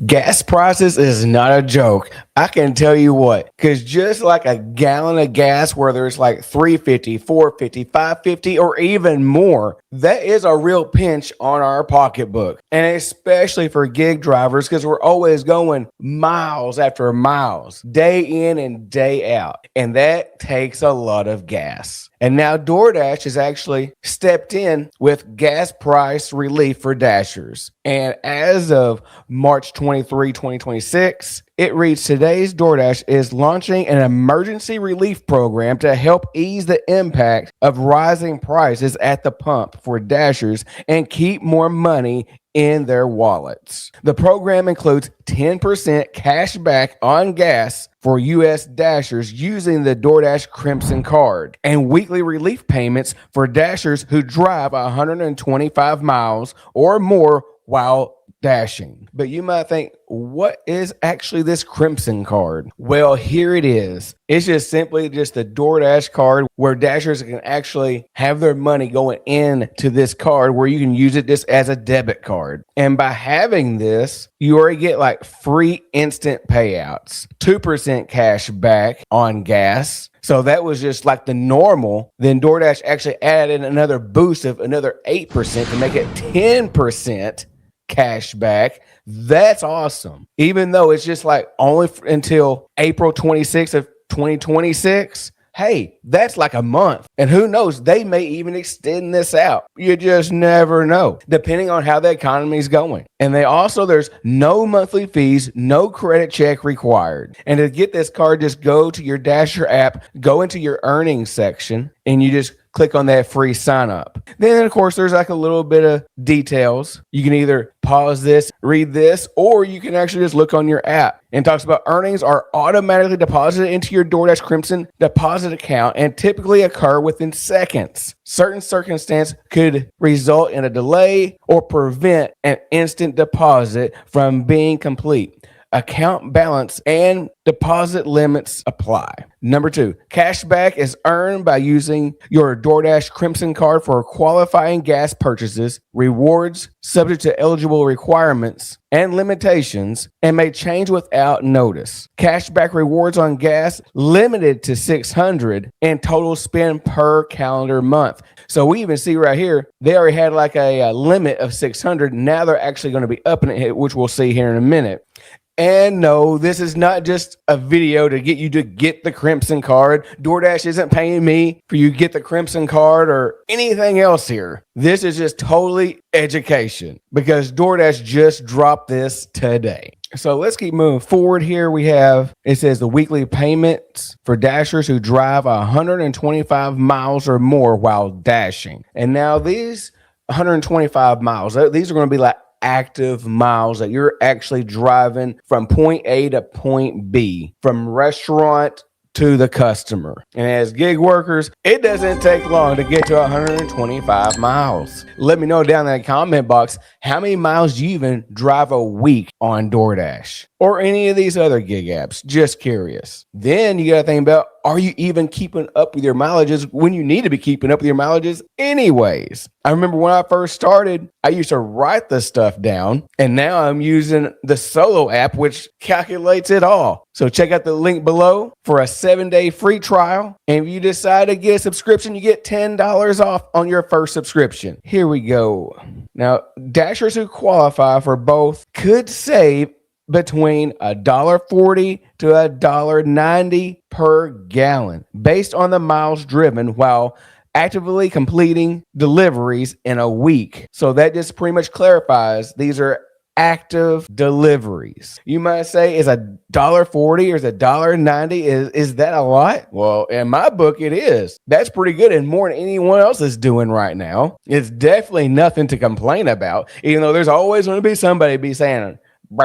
Gas prices is not a joke. I can tell you what, because just like a gallon of gas, whether it's like 350, 450, 550, or even more, that is a real pinch on our pocketbook. And especially for gig drivers, because we're always going miles after miles, day in and day out. And that takes a lot of gas. And now Doordash has actually stepped in with gas price relief for Dashers. And as of March 23, 2026, it reads, today's Doordash is launching an emergency relief program to help ease the impact of rising prices at the pump for Dashers and keep more money in their wallets. The program includes 10% cash back on gas for U.S. Dashers using the Doordash Crimson Card and weekly relief payments for Dashers who drive 125 miles or more while dashing. But you might think, what is actually this Crimson Card? Well, here it is. It's just simply just the Doordash card where Dashers can actually have their money going into this card where you can use it just as a debit card. And by having this, you already get like free instant payouts, 2% cash back on gas. So that was just like the normal. Then Doordash actually added another boost of another 8% to make it 10% cash back. That's awesome. Even though it's just like only until April 26th of 2026. Hey, that's like a month. And who knows, they may even extend this out. You just never know, depending on how the economy is going. And there's no monthly fees, no credit check required. And to get this card, just go to your Dasher app, go into your earnings section, and you just click on that free sign up. Then, of course, there's like a little bit of details. You can either pause this, read this, or you can actually just look on your app. And talks about earnings are automatically deposited into your Doordash Crimson deposit account and typically occur within seconds. Certain circumstances could result in a delay or prevent an instant deposit from being complete. Account balance and deposit limits apply. Number 2, cashback is earned by using your Doordash Crimson Card for qualifying gas purchases. Rewards subject to eligible requirements and limitations and may change without notice. Cashback rewards on gas limited to $600 and total spend per calendar month. So we even see right here, they already had like a limit of $600. Now they're actually going to be upping it, which we'll see here in a minute. And no, this is not just a video to get you to get the Crimson Card. Doordash isn't paying me for you to get the Crimson Card or anything else here. This is just totally education because Doordash just dropped this today. So let's keep moving forward here. It says the weekly payments for Dashers who drive 125 miles or more while dashing. And now these 125 miles, these are going to be like active miles that you're actually driving from point A to point B, from restaurant to the customer. And as gig workers, it doesn't take long to get to 125 miles. Let me know down in the comment box, how many miles do you even drive a week on Doordash or any of these other gig apps? Just curious. Then you got to think about, are you even keeping up with your mileages when you need to be keeping up with your mileages anyways? I remember when I first started, I used to write the stuff down, and now I'm using the Solo app, which calculates it all. So check out the link below for a 7-day free trial. And if you decide to get a subscription, you get $10 off on your first subscription. Here we go. Now, Dashers who qualify for both could save between $1.40 to $1.90 per gallon based on the miles driven while actively completing deliveries in a week. So that just pretty much clarifies these are active deliveries. You might say, is $1.40 or is $1.90? Is that a lot? Well, in my book, it is. That's pretty good and more than anyone else is doing right now. It's definitely nothing to complain about, even though there's always going to be somebody be saying, it's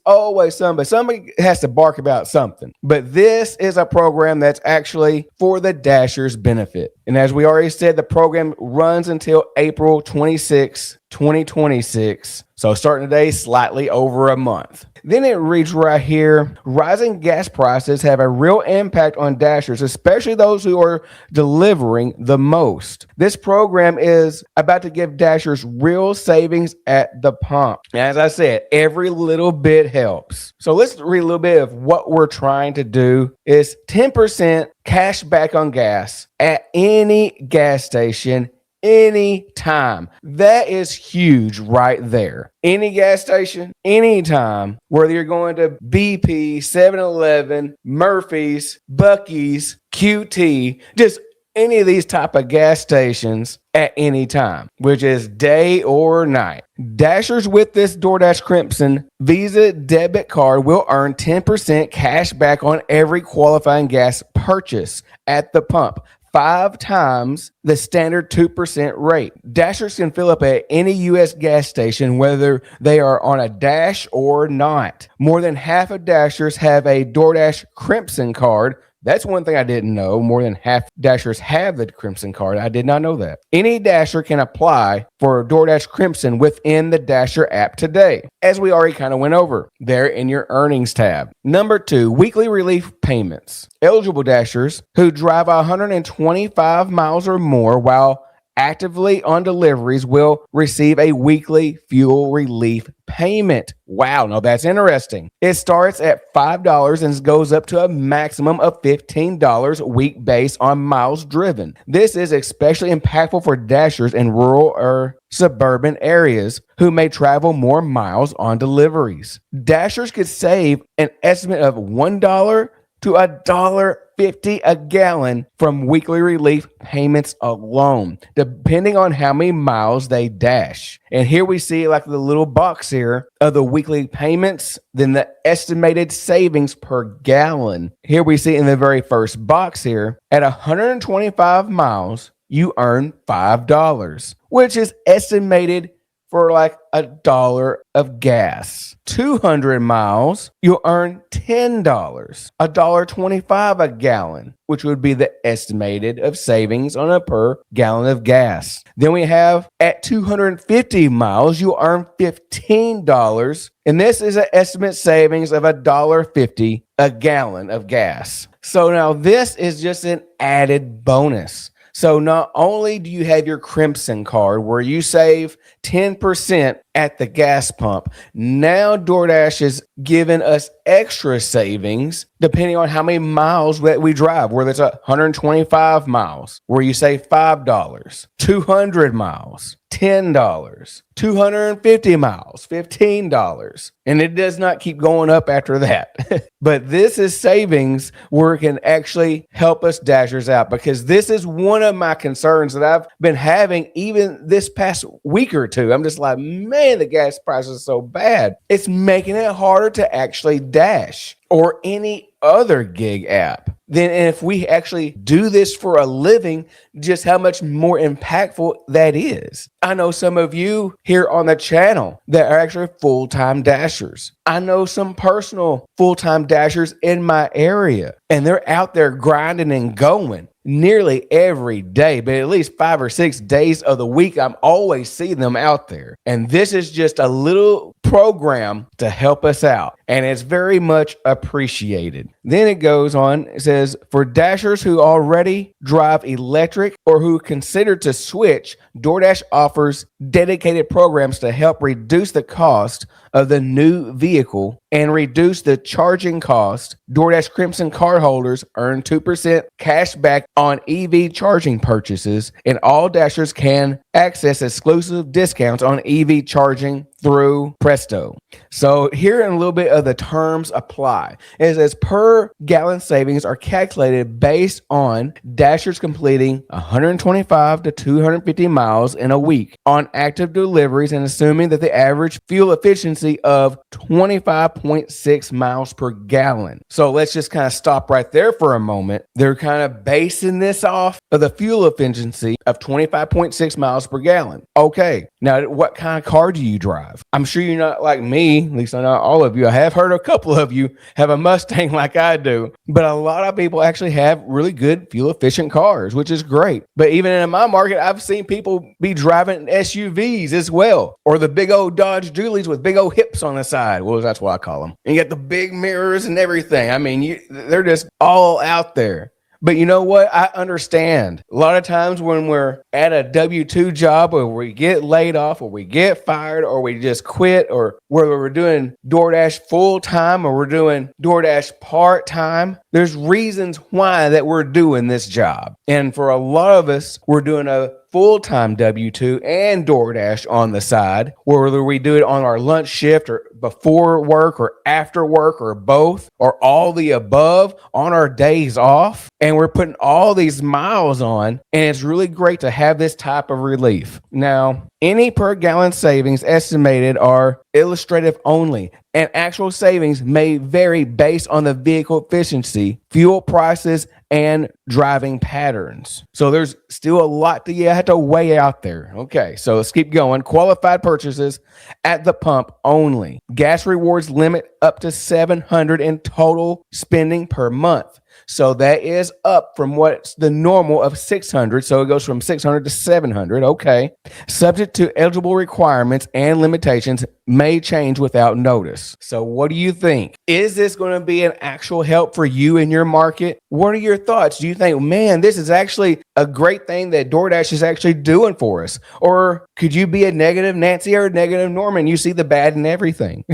always somebody has to bark about something. But this is a program that's actually for the Dashers' benefit. And as we already said, the program runs until April 26, 2026. So starting today, slightly over a month. Then it reads right here, rising gas prices have a real impact on Dashers, especially those who are delivering the most. This program is about to give Dashers real savings at the pump. As I said, every little bit helps. So let's read a little bit of what we're trying to do is 10% cash back on gas at any gas station anytime. That is huge right there. Any gas station, anytime, whether you're going to BP, 7-Eleven, Murphy's, Bucky's, QT, just any of these type of gas stations at any time, which is day or night. Dashers with this DoorDash Crimson Visa debit card will earn 10% cash back on every qualifying gas purchase at the pump, 5 times the standard 2% rate. Dashers can fill up at any U.S. gas station, whether they are on a Dash or not. More than half of Dashers have a DoorDash Crimson card. That's one thing I didn't know. More than half Dashers have the Crimson card. I did not know that. Any Dasher can apply for DoorDash Crimson within the Dasher app today, as we already kind of went over there in your earnings tab. Number 2, weekly relief payments. Eligible Dashers who drive 125 miles or more while actively on deliveries will receive a weekly fuel relief payment. Wow, now that's interesting. It starts at $5 and goes up to a maximum of $15 a week based on miles driven. This is especially impactful for Dashers in rural or suburban areas who may travel more miles on deliveries. Dashers could save an estimate of $1 to $1.50 a gallon from weekly relief payments alone, depending on how many miles they dash. And here we see like the little box here of the weekly payments, then the estimated savings per gallon. Here we see in the very first box here, at 125 miles, you earn $5, which is estimated for like $1 of gas. 200 miles, you'll earn $10, $1.25 a gallon, which would be the estimated of savings on a per gallon of gas. Then we have at 250 miles, you'll earn $15, and this is an estimate savings of $1.50 a gallon of gas. So now this is just an added bonus. So not only do you have your Crimson card where you save 10% at the gas pump, now DoorDash is giving us extra savings depending on how many miles that we drive, whether it's 125 miles where you save $5, 200 miles, $10, 250 miles, $15. And it does not keep going up after that. But this is savings where it can actually help us Dashers out, because this is one of my concerns that I've been having even this past week or two. I'm just like, man, the gas prices are so bad. It's making it harder to actually dash or any other gig app. Then if we actually do this for a living, just how much more impactful that is. I know some of you here on the channel that are actually full-time Dashers. I know some personal full-time Dashers in my area, and they're out there grinding and going nearly every day, but at least 5 or 6 days of the week, I'm always seeing them out there. And this is just a little program to help us out, and it's very much appreciated. Then it goes on, it says, for Dashers who already drive electric or who consider to switch, DoorDash offers dedicated programs to help reduce the cost of the new vehicle and reduce the charging cost. DoorDash Crimson cardholders earn 2% cash back on EV charging purchases, and all Dashers can access exclusive discounts on EV charging through Presto. So here in a little bit of the terms apply. It says per gallon savings are calculated based on Dashers completing 125 to 250 miles in a week on active deliveries, and assuming that the average fuel efficiency of 25.6 miles per gallon. So let's just kind of stop right there for a moment. They're kind of basing this off of the fuel efficiency of 25.6 miles per gallon. Okay, now what kind of car do you drive? drive. I'm sure you're not like me, at least not all of you. I have heard a couple of you have a Mustang like I do, but a lot of people actually have really good fuel efficient cars, which is great. But even in my market, I've seen people be driving SUVs as well, or the big old Dodge Dualies with big old hips on the side. Well, that's what I call them. And you got the big mirrors and everything. I mean, they're just all out there. But you know what? I understand. A lot of times when we're at a W-2 job or we get laid off or we get fired or we just quit, or whether we're doing DoorDash full time or we're doing DoorDash part time, there's reasons why that we're doing this job. And for a lot of us, we're doing a full-time W-2 and DoorDash on the side, whether we do it on our lunch shift or before work or after work or both or all the above on our days off. And we're putting all these miles on, and it's really great to have this type of relief. Now, any per gallon savings estimated are illustrative only, and actual savings may vary based on the vehicle efficiency, fuel prices, and driving patterns. So there's still a lot that you have to weigh out there. Okay, so let's keep going. Qualified purchases at the pump only. Gas rewards limit up to $700 in total spending per month. So that is up from what's the normal of $600. So it goes from $600 to $700. Okay. Subject to eligible requirements and limitations may change without notice. So what do you think? Is this going to be an actual help for you in your market? What are your thoughts? Do you think, man, this is actually a great thing that DoorDash is actually doing for us? Or could you be a negative Nancy or a negative Norman? You see the bad in everything.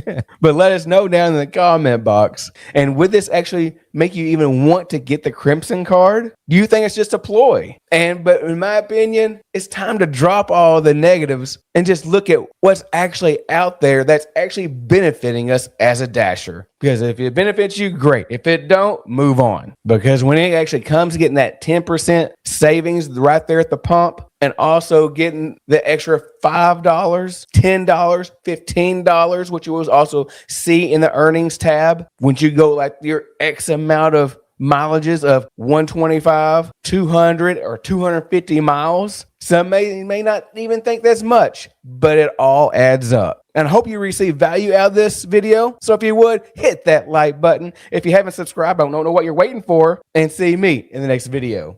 But let us know down in the comment box. And would this actually make you even want to get the Crimson card? Do you think it's just a ploy? But in my opinion, it's time to drop all the negatives and just look at what's actually out there that's actually benefiting us as a dasher. Because if it benefits you, great. If it don't, move on. Because when it actually comes to getting that 10% savings right there at the pump, and also getting the extra $5, $10, $15, which you will also see in the earnings tab, once you go like your X amount of mileages of 125, 200, or 250 miles. Some may not even think that's much, but it all adds up. And I hope you receive value out of this video. So if you would, hit that like button. If you haven't subscribed, I don't know what you're waiting for, and see me in the next video.